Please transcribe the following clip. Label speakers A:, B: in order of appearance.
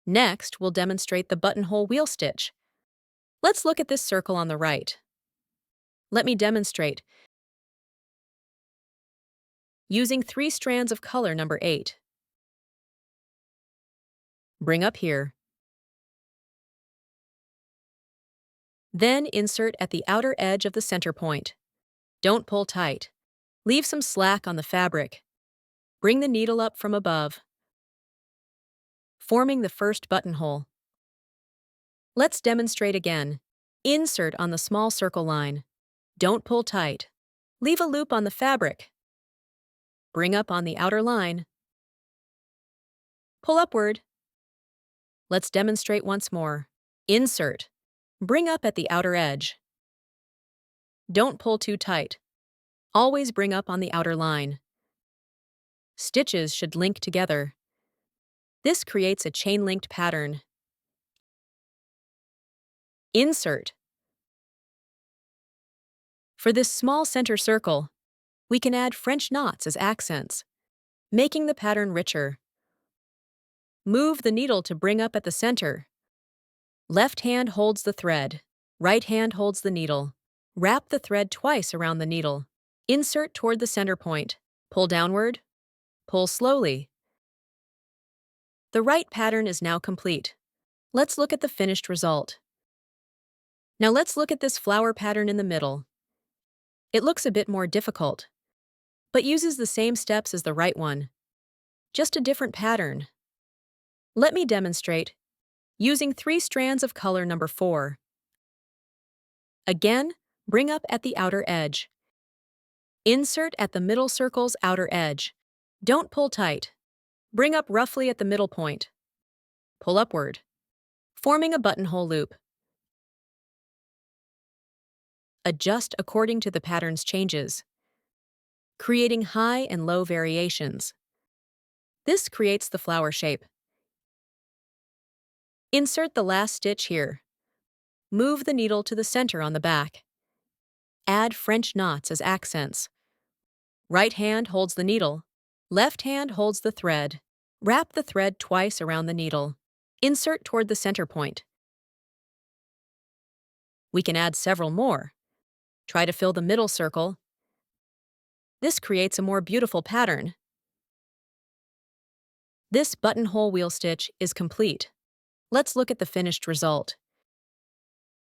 A: Next, we'll demonstrate the buttonhole wheel stitch. Let's look at this circle on the right. Let me demonstrate. Using 3 strands of color number 8. Bring up here. Then insert at the outer edge of the center point. Don't pull tight. Leave some slack on the fabric. Bring the needle up from above, forming the first buttonhole. Let's demonstrate again. Insert on the small circle line. Don't pull tight. Leave a loop on the fabric. Bring up on the outer line. Pull upward. Let's demonstrate once more. Insert. Bring up at the outer edge. Don't pull too tight. Always bring up on the outer line. Stitches should link together. This creates a chain-linked pattern. Insert. For this small center circle, we can add French knots as accents, making the pattern richer. Move the needle to bring up at the center. Left hand holds the thread. Right hand holds the needle. Wrap the thread twice around the needle. Insert toward the center point. Pull downward. Pull slowly. The right pattern is now complete. Let's look at the finished result. Now let's look at this flower pattern in the middle. It looks a bit more difficult, but uses the same steps as the right one. Just a different pattern. Let me demonstrate using 3 strands of color number 4. Again, bring up at the outer edge. Insert at the middle circle's outer edge. Don't pull tight. Bring up roughly at the middle point. Pull upward, forming a buttonhole loop. Adjust according to the pattern's changes, creating high and low variations. This creates the flower shape. Insert the last stitch here. Move the needle to the center on the back. Add French knots as accents. Right hand holds the needle. Left hand holds the thread. Wrap the thread twice around the needle. Insert toward the center point. We can add several more. Try to fill the middle circle. This creates a more beautiful pattern. This buttonhole wheel stitch is complete. Let's look at the finished result.